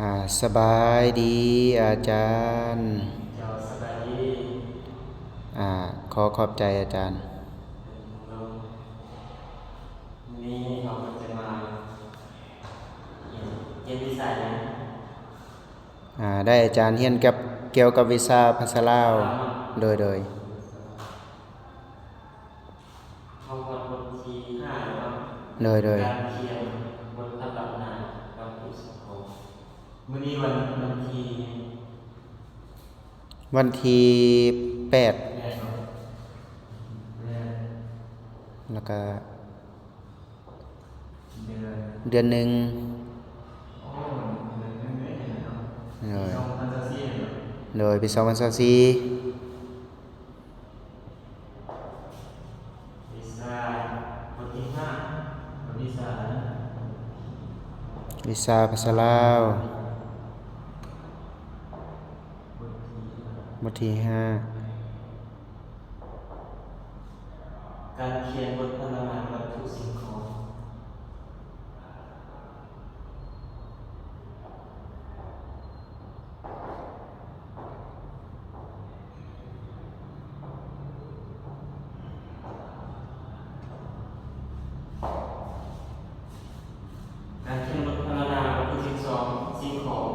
อ่าสบายดีอาจารย์เจ้าสบายดีอ่าขอบใจอาจารย์ลงนี่เขาก็จะมาเรียนวิชาอย่างได้อาจารย์เรียนกับเกี่ยวกับวิชาภาษาลาวภาษาลาวเนาะโดยเขาหมดบทที่5แล้วเนาะโดยการเขียนบทพัฒนากับผู้สังคมมื้อนี้วันที่วันที่8แรกเนาะแรกแล้วก็เดือนเดือนหนึ่งโอ้เดือนไม่เนาะโดย2024เนาะปี2024วิชาบทที่5บทวิชาวิชาภาษาลาวบทที่บทที่5การเขียนบทพัฒนาวัตถุสิ่งของ การเขียนบทพรรณนาบทที่12สิ่งของ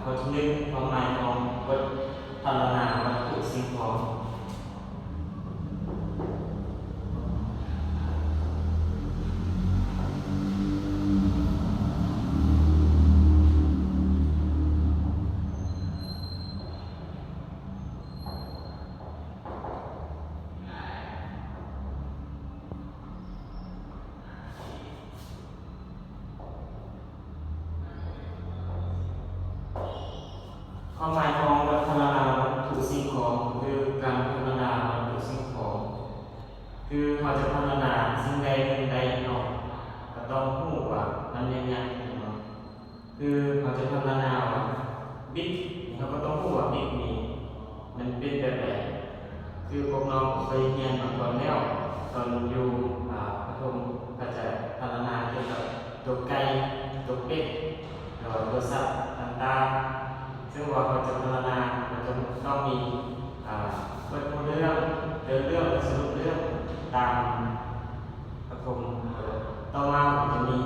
บทที่1ความหมายของบทพรรณนาวัตถุสิ่งของความหมายของบทพรรณนาวัตถุสิ่งของคือการพรรณนาวัตถุสิ่งของคือเราจะพรรณนาสิ่งใดสิ่งใดเนาะก็ต้องรู้ว่ามันยังไงเนาะคือเราจะพรรณนาว่าบิ๊กเราก็ต้องรู้ว่าบิ๊กนี่มันเป็นแบบไหนคือพวกน้องเคยเรียนมาก่อนแล้วตอนอยู่ประถมก็จะพรรณนาเกี่ยวกับตัวไก่ตัวเป็ดหรือว่าตัวสัตว์ต่างๆซึ่งว่าเราจะพรรณนามันจะต้องมีเปิดเรื่องเดินเรื่องและสรุปเรื่องตามประถมต่อมาก็จะมี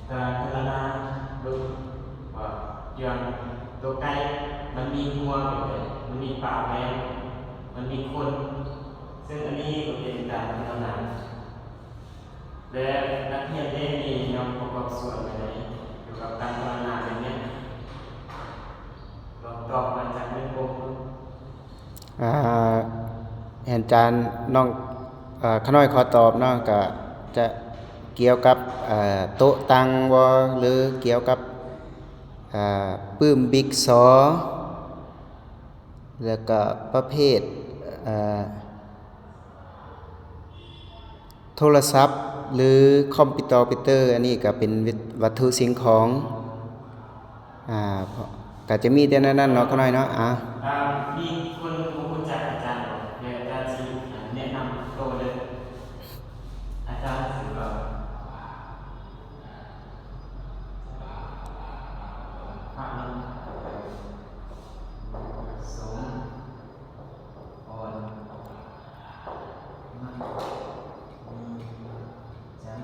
การพรรณนาดูว่าอย่างตัวไก่มันมีหัวแบบไหนมันมีปากแหลมมันมีขนซึ่งอันนี้ก็เป็นการพรรณนาและนักเรียนได้มีแนวประกอบส่วนไปไหนเกี่ยวกับการพรรณนาแบบนี้ลองตอบมาจากเรื่องพวก อ่าอาจารย์น้องขาน้อยขอตอบเนาะก็จะเกี่ยวกับโต๊ะตังบ่หรือเกี่ยวกับปื้มบิ๊กซอแล้วก็ประเภทอ่า โทรศัพท์หรือคอมพิวเตอร์อันนี้ก็เป็นวัตถุสิ่งของอ่าเพราะก็จะมีแต่นั้นเนาะเขาน้อยเนาะอ่ามีคนรู้จักอาจารย์บอกเดี๋ยวอาจารย์ชี้แนะนำตัวเลยอาจารย์สื่อว่าพระนำสมพรมันมีจัน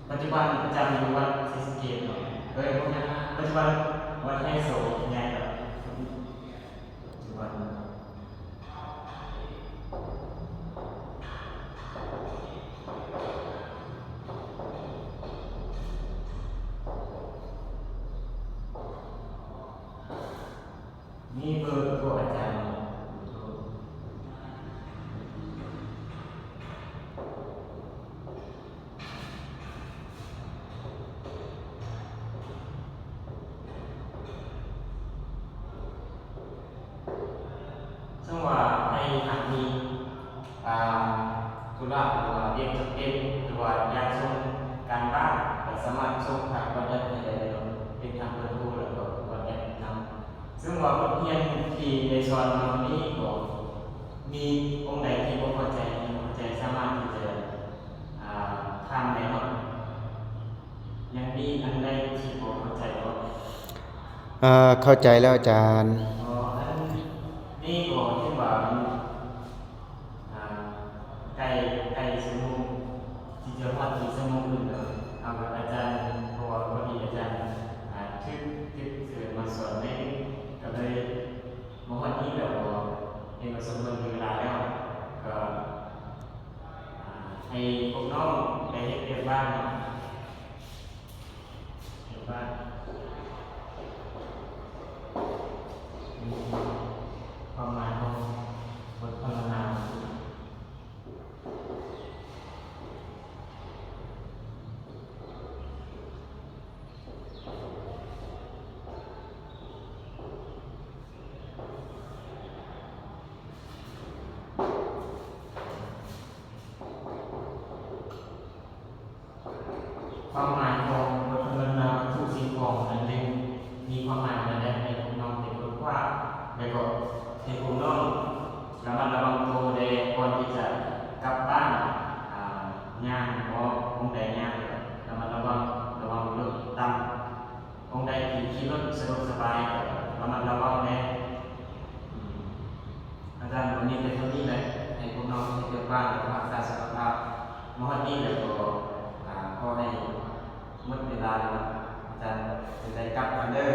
ปัจจุบันอาจารย์อยู่วัดศรีสะเกษเนาะพวกนี้ปัจจุบันวัดให้โสมย้ายกับปัจจุบันนี่เบอร์ตัวอาจารย์เนาะ ซึ่งว่าในหากมีอ่าธุระหรือว่าเรียกจำเป็นหรือว่าอยากส่งการบ้านก็สามารถส่งทางวันแอปได้เลยเนาะเป็นทางเบอร์โทรแล้วก็วันแอปนำซึ่งว่าบทเรียนที่ในสอนมาวันนี้ก็มีองค์ใดที่บ่เข้าใจยังบ่เข้าใจสามารถที่จะอ่าถามได้เนาะยังมี นี้อันใดที่บ่เข้าใจบ่ เข้าใจแล้วอาจารย์ อ๋ออันนี้ก็ที่ว่ามันอ่าใกล้ใกล้ชั่วโมงที่จะฮอดอีกชั่วโมงนึงแล้วเอากับอาจารย์เพราะว่าพอดีอาจารย์ทึกมาสอนในก็เลยบ่ฮอดนี้แล้วก็เห็นว่าสมควรถึงเวลาแล้วก็ให้พวกน้องไปเฮ็ดเวียกบ้านเนาะเฮ็ดบ้านความหมายของบทพรรณนาความหมายของบทพรรณนาทุกสิ่งของนั้นเองมีความหมายอะไรได้ให้พวกน้องเป็นคนว่าแล้วก็ให้พวกน้องระมัดระวังตัวในก่อนที่จะกลับบ้านย่างเพราะองค์ใดย่างระมัดระวังรถต่ำองค์ใดที่ขี่รถสะดวกสบายก็ระมัดระวังแน่อาจารย์วันนี้เป็นเท่านี้เลยให้พวกน้องที่เกิดบ้านรักษาสุขภาพมอดนี้แล้วก็ขอให้หมดเวลาแล้วอาจารย์จะได้กลับกันเด้อ